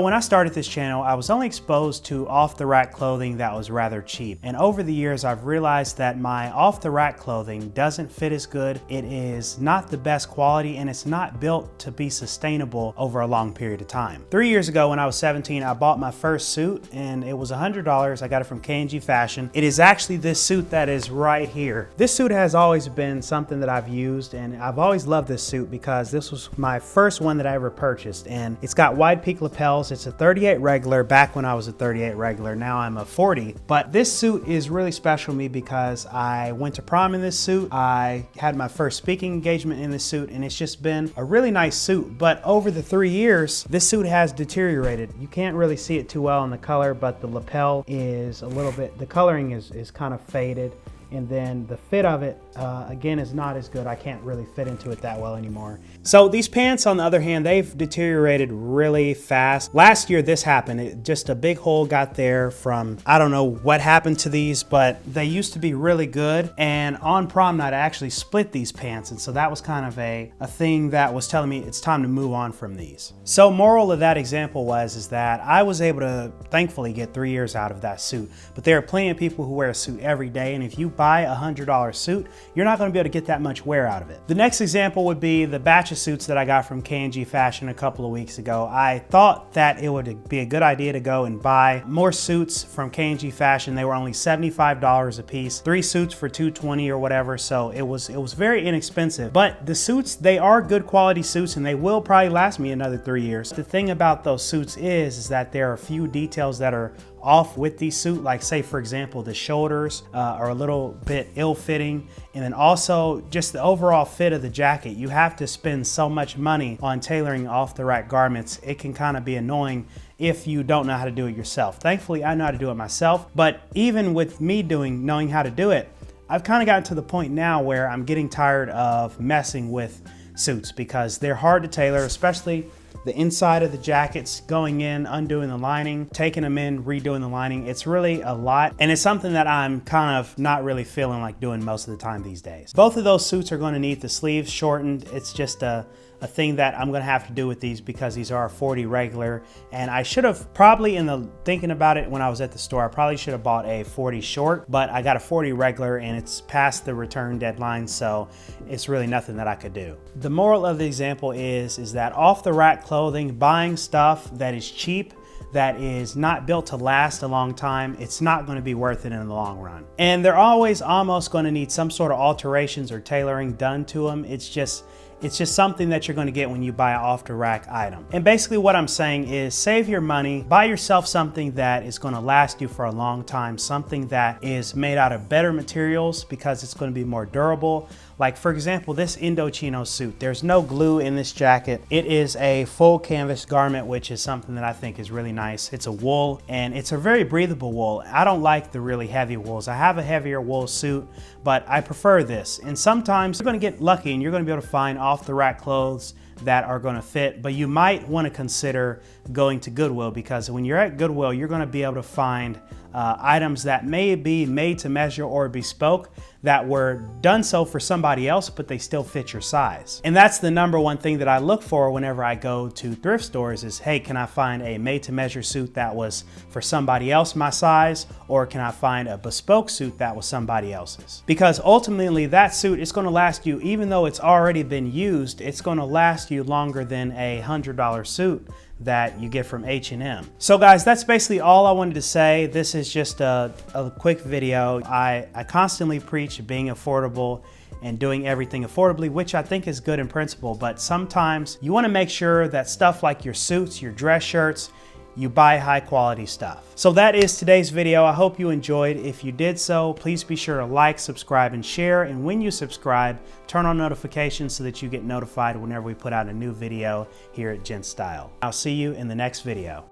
When I started this channel, I was only exposed to off-the-rack clothing that was rather cheap. And over the years, I've realized that my off-the-rack clothing doesn't fit as good. It is not the best quality, and it's not built to be sustainable over a long period of time. 3 years ago, when I was 17, I bought my first suit, and it was $100. I got it from K&G Fashion. It is actually this suit that is right here. This suit has always been something that I've used, and I've always loved this suit because this was my first one that I ever purchased. And it's got wide peak lapels. It's a 38 regular back when I was a 38 regular. Now I'm a 40. But this suit is really special to me because I went to prom in this suit. I had my first speaking engagement in this suit, and it's just been a really nice suit. But over the 3 years, this suit has deteriorated. You can't really see it too well in the color, but the lapel is a little bit, the coloring is kind of faded. And then the fit of it, again, is not as good. I can't really fit into it that well anymore. So these pants, on the other hand, they've deteriorated really fast. Last year, this happened. Just a big hole got there from, I don't know what happened to these, but they used to be really good. And on prom night, I actually split these pants. And so that was kind of a thing that was telling me it's time to move on from these. So moral of that example is that I was able to thankfully get 3 years out of that suit. But there are plenty of people who wear a suit every day. And if you buy a $100 suit, you're not going to be able to get that much wear out of it. The next example would be the batch of suits that I got from K&G Fashion a couple of weeks ago. I thought that it would be a good idea to go and buy more suits from K&G Fashion. They were only $75 a piece, 3 suits for $220 or whatever, so it was very inexpensive. But the suits, they are good quality suits, and they will probably last me another 3 years. The thing about those suits is that there are a few details that are off with these suits, like say for example the shoulders are a little bit ill-fitting, and then also just the overall fit of the jacket. You have to spend so much money on tailoring off-the-rack garments. It can kind of be annoying if you don't know how to do it yourself. Thankfully, I know how to do it myself, but even with me knowing how to do it, I've kind of gotten to the point now where I'm getting tired of messing with suits because they're hard to tailor, especially the inside of the jackets, going in, undoing the lining, taking them in, redoing the lining. It's really a lot, and it's something that I'm kind of not really feeling like doing most of the time these days. Both of those suits are going to need the sleeves shortened. It's just a thing that I'm going to have to do with these because these are a 40 regular, and I should have probably, thinking about it when I was at the store, I probably should have bought a 40 short, but I got a 40 regular and it's past the return deadline, so it's really nothing that I could do. The moral of the example is that off the rack clothing, buying stuff that is cheap, that is not built to last a long time, it's not going to be worth it in the long run. And they're always almost going to need some sort of alterations or tailoring done to them. It's just something that you're going to get when you buy an off-the-rack item. And basically what I'm saying is save your money, buy yourself something that is going to last you for a long time, something that is made out of better materials because it's going to be more durable. Like for example, this Indochino suit, there's no glue in this jacket. It is a full canvas garment, which is something that I think is really nice. It's a wool, and it's a very breathable wool. I don't like the really heavy wools. I have a heavier wool suit, but I prefer this. And sometimes you're going to get lucky and you're going to be able to find off-the-rack clothes that are going to fit, but you might want to consider going to Goodwill, because when you're at Goodwill, you're going to be able to find items that may be made to measure or bespoke that were done so for somebody else, but they still fit your size. And that's the #1 thing that I look for whenever I go to thrift stores is, hey, can I find a made to measure suit that was for somebody else my size, or can I find a bespoke suit that was somebody else's? Because ultimately that suit is going to last you, even though it's already been used, it's going to last you longer than a $100 suit that you get from H&M. So guys, that's basically all I wanted to say. This is just a quick video. I constantly preach being affordable and doing everything affordably, which I think is good in principle, but sometimes you want to make sure that stuff like your suits, your dress shirts, you buy high quality stuff. So that is today's video. I hope you enjoyed. If you did so, please be sure to like, subscribe, and share. And when you subscribe, turn on notifications so that you get notified whenever we put out a new video here at GentStyle. I'll see you in the next video.